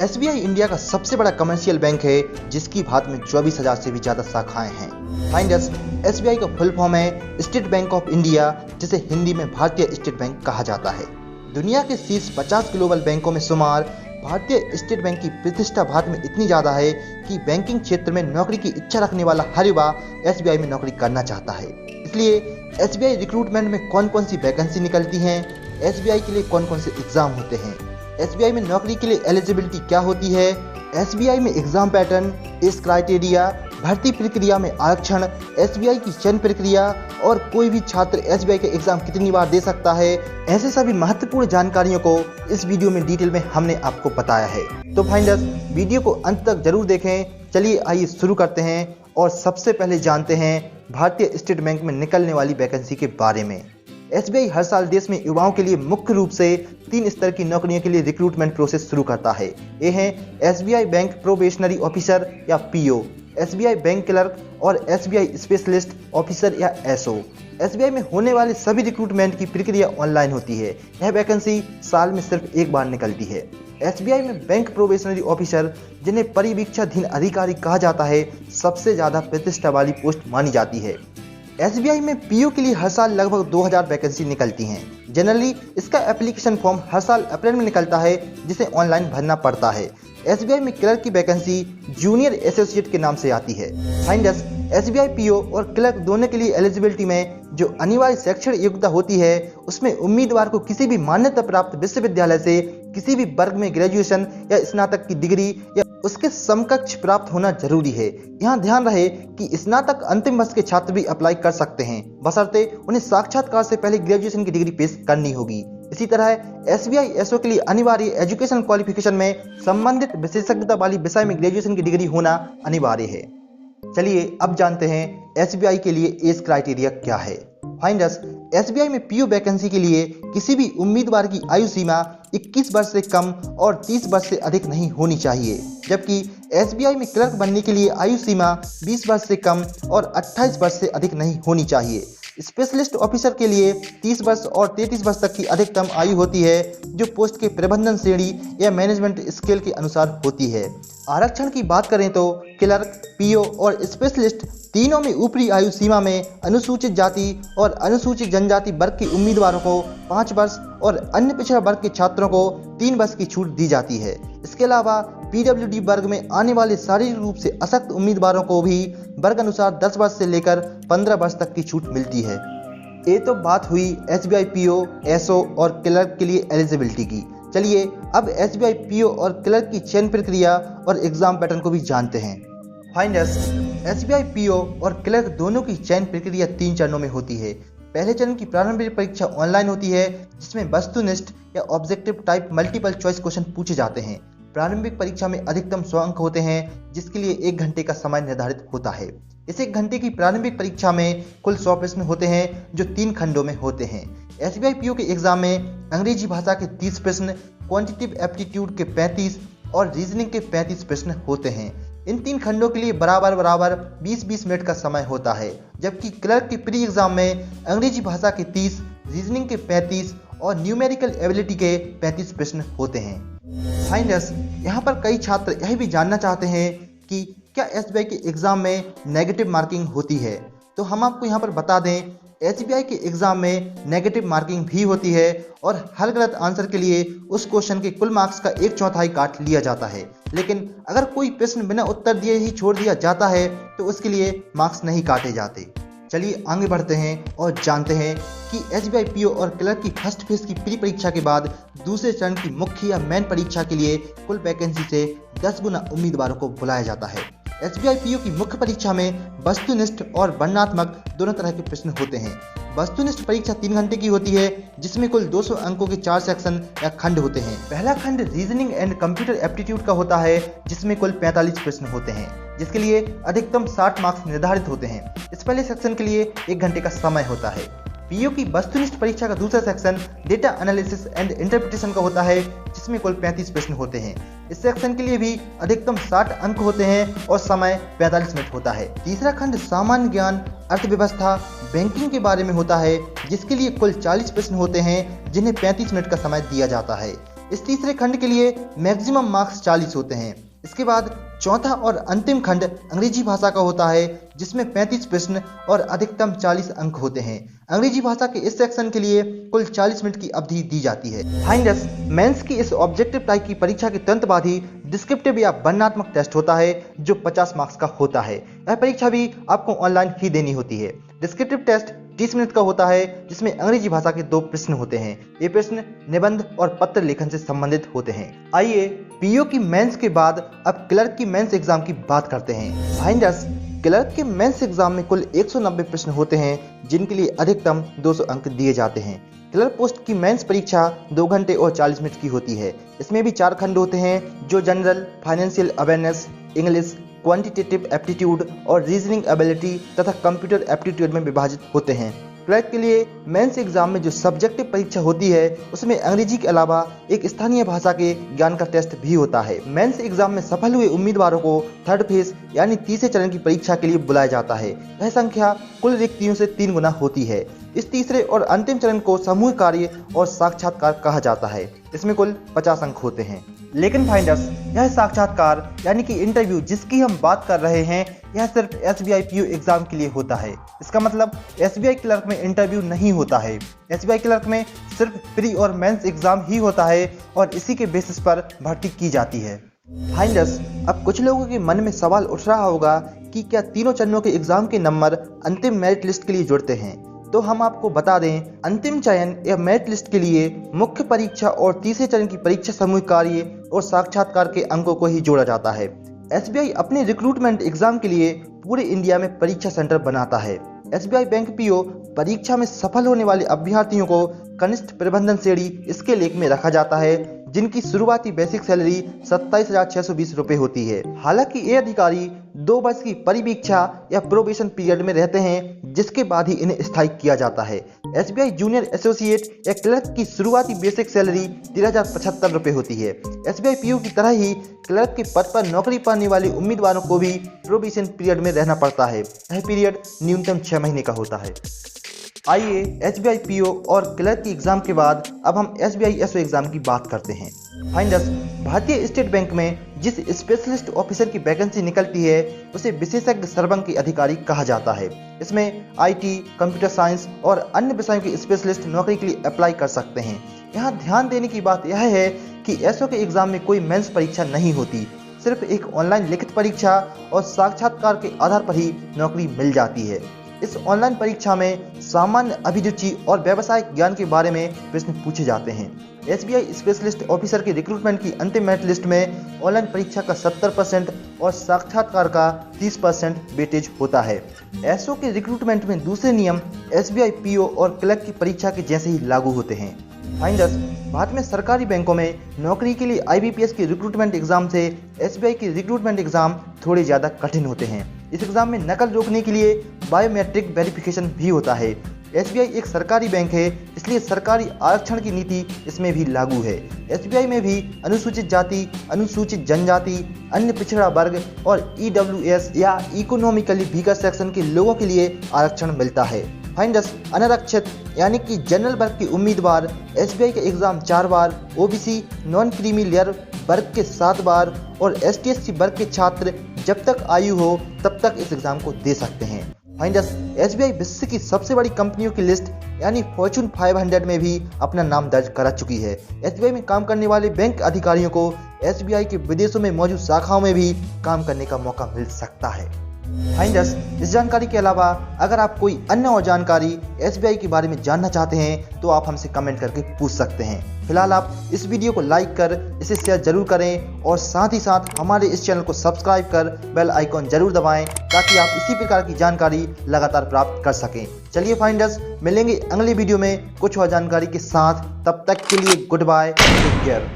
SBI India का सबसे बड़ा कमर्शियल बैंक है जिसकी भारत में 24,000 से भी ज्यादा शाखाएं हैं। Find us. एसबीआई का फुल फॉर्म है स्टेट बैंक ऑफ इंडिया, जिसे हिंदी में भारतीय स्टेट बैंक कहा जाता है। दुनिया के शीर्ष 50 ग्लोबल बैंकों में शुमार भारतीय स्टेट बैंक की प्रतिष्ठा भारत में इतनी ज्यादा है कि बैंकिंग क्षेत्र में नौकरी की इच्छा रखने वाला हर युवा एसबीआई में नौकरी करना चाहता है। इसलिए एसबीआई रिक्रूटमेंट में कौन कौन सी वैकेंसी निकलती हैं, एसबीआई के लिए कौन कौन से एग्जाम होते हैं, एसबीआई में नौकरी के लिए एलिजिबिलिटी क्या होती है, एसबीआई में एग्जाम पैटर्न, एज क्राइटेरिया, भर्ती प्रक्रिया में आरक्षण, एसबीआई की चयन प्रक्रिया और कोई भी छात्र एसबीआई के एग्जाम कितनी बार दे सकता है, ऐसे सभी महत्वपूर्ण जानकारियों को इस वीडियो में डिटेल में हमने आपको बताया है। तो फाइंडर्स, वीडियो को अंत तक जरूर देखें। चलिए आइए शुरू करते हैं और सबसे पहले जानते हैं भारतीय स्टेट बैंक में निकलने वाली वैकेंसी के बारे में। एसबीआई हर साल देश में युवाओं के लिए मुख्य रूप से 3 स्तर की नौकरियों के लिए रिक्रूटमेंट प्रोसेस शुरू करता है। ये हैं एसबीआई बैंक प्रोबेशनरी ऑफिसर या पीओ, एसबीआई बैंक क्लर्क और एसबीआई स्पेशलिस्ट ऑफिसर या एसओ। एसबीआई में होने वाले सभी रिक्रूटमेंट की प्रक्रिया ऑनलाइन होती है। यह वैकेंसी साल में सिर्फ एक बार निकलती है। एसबीआई में बैंक प्रोबेशनरी ऑफिसर, जिन्हें परिवीक्षाधीन अधिकारी कहा जाता है, सबसे ज्यादा प्रतिष्ठा वाली पोस्ट मानी जाती है। एसबीआई में पीओ के लिए हर साल लगभग 2000 वैकेंसी निकलती हैं। जनरली इसका एप्लीकेशन फॉर्म हर साल अप्रैल में निकलता है, जिसे ऑनलाइन भरना पड़ता है। एसबीआई में क्लर्क की वैकेंसी जूनियर एसोसिएट के नाम से आती है। फाइंडर्स, एसबीआई पीओ और क्लर्क दोनों के लिए एलिजिबिलिटी में जो अनिवार्य शैक्षणिक योग्यता होती है, उसमें उम्मीदवार को किसी भी मान्यता प्राप्त विश्वविद्यालय से किसी भी वर्ग में ग्रेजुएशन या स्नातक की डिग्री या उसके समकक्ष प्राप्त होना जरूरी है। यहाँ ध्यान रहे कि स्नातक अंतिम वर्ष के छात्र भी अप्लाई कर सकते हैं, बशर्ते उन्हें साक्षात्कार से पहले ग्रेजुएशन की डिग्री पेश करनी होगी। इसी तरह एसबीआई एसओ के लिए अनिवार्य एजुकेशन क्वालिफिकेशन में संबंधित विशेषज्ञता वाली विषय में ग्रेजुएशन की डिग्री होना अनिवार्य है। चलिए अब जानते हैं एसबीआई के लिए एज क्राइटेरिया क्या है। फाइंडर्स, एसबीआई में पीओ वैकेंसी के लिए किसी भी उम्मीदवार की आयु सीमा 21 वर्ष से कम और 30 वर्ष से अधिक नहीं होनी चाहिए, जबकि एसबीआई में क्लर्क बनने के लिए आयु सीमा 20 वर्ष से कम और 28 वर्ष से अधिक नहीं होनी चाहिए। स्पेशलिस्ट ऑफिसर के लिए 30 वर्ष और 33 वर्ष तक की अधिकतम आयु होती है, जो पोस्ट के प्रबंधन श्रेणी या मैनेजमेंट स्केल के अनुसार होती है। आरक्षण की बात करें तो क्लर्क, पीओ और स्पेशलिस्ट तीनों में ऊपरी आयु सीमा में अनुसूचित जाति और अनुसूचित जनजाति वर्ग के उम्मीदवारों को 5 वर्ष और अन्य पिछड़ा वर्ग के छात्रों को 3 वर्ष की छूट दी जाती है। इसके अलावा पीडब्ल्यूडी वर्ग में आने वाले शारीरिक रूप से अशक्त उम्मीदवारों को भी वर्ग अनुसार 10 वर्ष से लेकर 15 वर्ष तक की छूट मिलती है। ये तो बात हुई एसबीआई पीओ, एसओ और क्लर्क के लिए एलिजिबिलिटी की। चलिए अब एसबीआई पीओ और क्लर्क की चयन प्रक्रिया और एग्जाम पैटर्न को भी जानते हैं। फाइंडर्स, एसबीआई पीओ और क्लर्क दोनों की चयन प्रक्रिया 3 चरणों में होती है। पहले चरण की प्रारंभिक परीक्षा ऑनलाइन होती है, जिसमें वस्तुनिष्ठ या objective type multiple choice question पूछे जाते हैं। प्रारंभिक परीक्षा में अधिकतम 100 अंक होते हैं, जिसके लिए 1 घंटे का समय निर्धारित होता है। इस 1 घंटे की प्रारंभिक परीक्षा में कुल 100 प्रश्न होते हैं, जो 3 खंडों में होते हैं। एसबीआई पीओ के एग्जाम में अंग्रेजी भाषा के 30 प्रश्न, क्वांटिटेटिव एप्टीट्यूड के 35 और रीजनिंग के 35 प्रश्न होते हैं। इन 3 खंडों के लिए बराबर 20-20 मिनट का समय होता है, जबकि क्लर्क के प्री एग्जाम में अंग्रेजी भाषा के 30, रीजनिंग के 35 और न्यूमेरिकल एबिलिटी के 35 प्रश्न होते हैं। फाइंडर्स, यहाँ पर कई छात्र यह भी जानना चाहते हैं कि क्या एसबीआई के एग्जाम में नेगेटिव मार्किंग होती है, तो हम आपको यहाँ पर बता दें, एसबीआई के एग्जाम में नेगेटिव मार्किंग भी होती है और हर गलत आंसर के लिए उस क्वेश्चन के कुल मार्क्स का 1/4 काट लिया जाता है। लेकिन अगर कोई प्रश्न बिना उत्तर दिए ही छोड़ दिया जाता है तो उसके लिए मार्क्स नहीं काटे जाते। चलिए आगे बढ़ते हैं और जानते हैं कि एसबीआई पीओ और क्लर्क की फर्स्ट फेज की प्री परीक्षा के बाद दूसरे चरण की मुख्य या मेन परीक्षा के लिए कुल वैकेंसी से 10 गुना उम्मीदवारों को बुलाया जाता है। एसबीआई पीओ की मुख्य परीक्षा में वस्तुनिष्ठ और वर्णनात्मक दोनों तरह के प्रश्न होते हैं। वस्तुनिष्ठ परीक्षा 3 घंटे की होती है, जिसमें कुल 200 अंकों के 4 सेक्शन या खंड होते हैं। पहला खंड रीजनिंग एंड कंप्यूटर एप्टीट्यूड का होता है, जिसमें कुल 45 प्रश्न होते हैं, जिसके लिए अधिकतम 60 मार्क्स निर्धारित होते हैं। इस पहले सेक्शन के लिए 1 घंटे का समय होता है। पीओ की वस्तुनिष्ठ परीक्षा का दूसरा section data analysis and interpretation का होता है, जिसमें कुल 35 प्रश्न होते हैं। इस सेक्शन के लिए भी अधिकतम 60 अंक होते हैं और समय 45 मिनट होता है। तीसरा खंड सामान्य ज्ञान, अर्थव्यवस्था, बैंकिंग के बारे में होता है, जिसके लिए कुल 40 प्रश्न होते हैं, जिन्हें 35 मिनट का समय दिया जाता है। इस तीसरे खंड के लिए मैक्सिमम मार्क्स 40 होते हैं। इसके बाद चौथा और अंतिम खंड अंग्रेजी भाषा का होता है, जिसमें 35 प्रश्न और अधिकतम 40 अंक होते हैं। अंग्रेजी भाषा के इस सेक्शन के लिए कुल 40 मिनट की अवधि दी जाती है। फाइंडर्स, मेंस की इस ऑब्जेक्टिव टाइप की परीक्षा के तुरंत बाद ही डिस्क्रिप्टिव या वर्णनात्मक टेस्ट होता है, जो 50 मार्क्स का होता है। यह परीक्षा भी आपको ऑनलाइन ही देनी होती है। डिस्क्रिप्टिव टेस्ट 30 मिनट का होता है, जिसमें अंग्रेजी भाषा के 2 प्रश्न होते हैं। ये प्रश्न निबंध और पत्र लेखन से संबंधित होते हैं। आइए पीओ की मेंस के बाद अब क्लर्क की मेंस एग्जाम की बात करते हैं। फाइंडर्स, क्लर्क के मेंस एग्जाम में कुल 190 प्रश्न होते हैं, जिनके लिए अधिकतम 200 अंक दिए जाते हैं। क्लर्क पोस्ट की मेंस परीक्षा 2 घंटे और 40 मिनट की होती है। इसमें भी 4 खंड होते हैं, जो general, financial awareness, English, quantitative aptitude और रीजनिंग एबिलिटी तथा कंप्यूटर एप्टीट्यूड में विभाजित होते हैं। क्लर्क के लिए मेंस एग्जाम में जो सब्जेक्टिव परीक्षा होती है, उसमें अंग्रेजी के अलावा एक स्थानीय भाषा के ज्ञान का टेस्ट भी होता है। मेंस एग्जाम में सफल हुए उम्मीदवारों को थर्ड फेज यानी तीसरे चरण की परीक्षा के लिए बुलाया जाता है। यह संख्या कुल रिक्तियों से 3 गुना होती है। इस तीसरे और अंतिम चरण को समूह कार्य और साक्षात्कार कहा जाता है। इसमें कुल 50 अंक होते हैं। लेकिन फाइंडर्स, यह साक्षात्कार यानी कि इंटरव्यू जिसकी हम बात कर रहे हैं, यह सिर्फ एसबीआई पीओ एग्जाम के लिए होता है। इसका मतलब एसबीआई क्लर्क में इंटरव्यू नहीं होता है। एसबीआई क्लर्क में सिर्फ प्री और मेंस एग्जाम ही होता है और इसी के बेसिस पर भर्ती की जाती है। फाइंडर्स, अब कुछ लोगों के मन में सवाल उठ रहा होगा कि क्या तीनों चरणों के एग्जाम के नंबर अंतिम मेरिट लिस्ट के लिए जुड़ते हैं। तो हम आपको बता दें, अंतिम चयन या मेरिट लिस्ट के लिए मुख्य परीक्षा और तीसरे चरण की परीक्षा, समूह कार्य और साक्षात्कार के अंकों को ही जोड़ा जाता है। एसबीआई अपने रिक्रूटमेंट एग्जाम के लिए पूरे इंडिया में परीक्षा सेंटर बनाता है। एसबीआई बैंक पीओ परीक्षा में सफल होने वाले अभ्यर्थियों को कनिष्ठ प्रबंधन श्रेणी इसके लेख में रखा जाता है, जिनकी शुरुआती बेसिक सैलरी 27,620 रुपए होती है। हालांकि ये अधिकारी 2 वर्ष की परिवीक्षा या प्रोबेशन पीरियड में रहते हैं, जिसके बाद ही इन्हें स्थायी किया जाता है। एसबीआई जूनियर एसोसिएट या क्लर्क की शुरुआती बेसिक सैलरी 13,075 रुपए होती है। एसबीआई पीओ की तरह ही क्लर्क के पद पर नौकरी पाने वाले उम्मीदवारों को भी प्रोबेशन पीरियड में रहना पड़ता है। यह पीरियड न्यूनतम 6 महीने का होता है। आइए एसबीआई पीओ और क्लर्क की एग्जाम के बाद अब हम एसबीआई एसओ एग्जाम की बात करते हैं। फाइंडर्स, भारतीय स्टेट बैंक में जिस स्पेशलिस्ट ऑफिसर की वैकेंसी निकलती है, उसे विशेषज्ञ सर्वंग के अधिकारी कहा जाता है। इसमें आईटी, कंप्यूटर साइंस और अन्य विषयों के स्पेशलिस्ट नौकरी के लिए अप्लाई कर सकते हैं। यहाँ ध्यान देने की बात यह है कि एसओ के एग्जाम में कोई मेंस परीक्षा नहीं होती, सिर्फ एक ऑनलाइन लिखित परीक्षा और साक्षात्कार के आधार पर ही नौकरी मिल जाती है। इस ऑनलाइन परीक्षा में सामान्य अभिरुचि और व्यावसायिक ज्ञान के बारे में प्रश्न पूछे जाते हैं। एसबीआई स्पेशलिस्ट ऑफिसर के रिक्रूटमेंट की अंतिम मेरिट लिस्ट में ऑनलाइन परीक्षा का 70% और साक्षात्कार का 30% वेटेज होता है। एसओ के रिक्रूटमेंट में दूसरे नियम एसबीआई पीओ और क्लर्क की परीक्षा के जैसे ही लागू होते हैं। फाइंडर्स, भारत में सरकारी बैंकों में नौकरी के लिए आईबीपीएस की रिक्रूटमेंट एग्जाम से एसबीआई की रिक्रूटमेंट एग्जाम थोड़े ज़्यादा कठिन होते हैं। इस एग्जाम में नकल रोकने के लिए बायोमेट्रिक वेरिफिकेशन भी होता है। एसबीआई एक सरकारी बैंक है, इसलिए सरकारी आरक्षण की नीति इसमें भी लागू है। एसबीआई में भी अनुसूचित जाति, अनुसूचित जनजाति, अन्य पिछड़ा वर्ग और ईडब्ल्यूएस या इकोनॉमिकली वीकर सेक्शन के लोगों के लिए आरक्षण मिलता है। फाइंडर्स, अनारक्षित यानी कि जनरल वर्ग के उम्मीदवार एसबीआई का एग्जाम 4 बार, ओबीसी, नॉन क्रीमी लेयर वर्ग के 7 बार और एसटीएससी वर्ग के छात्र जब तक आयु हो तब तक इस एग्जाम को दे सकते हैं। फाइंडर्स, एसबीआई विश्व की सबसे बड़ी कंपनियों की लिस्ट यानी फॉर्च्यून 500 में भी अपना नाम दर्ज करा चुकी है। एसबीआई में काम करने वाले बैंक अधिकारियों को एसबीआई के विदेशों में मौजूद शाखाओं में भी काम करने का मौका मिल सकता है। फाइंडर्स, इस जानकारी के अलावा अगर आप कोई अन्य और जानकारी एसबीआई के बारे में जानना चाहते हैं तो आप हमसे कमेंट करके पूछ सकते हैं। फिलहाल आप इस वीडियो को लाइक कर इसे शेयर जरूर करें और साथ ही साथ हमारे इस चैनल को सब्सक्राइब कर बेल आइकॉन जरूर दबाएं, ताकि आप इसी प्रकार की जानकारी लगातार प्राप्त कर सकें। चलिए फाइंडर्स, मिलेंगे अगले वीडियो में कुछ और जानकारी के साथ। तब तक के लिए गुड बाय, टेक केयर।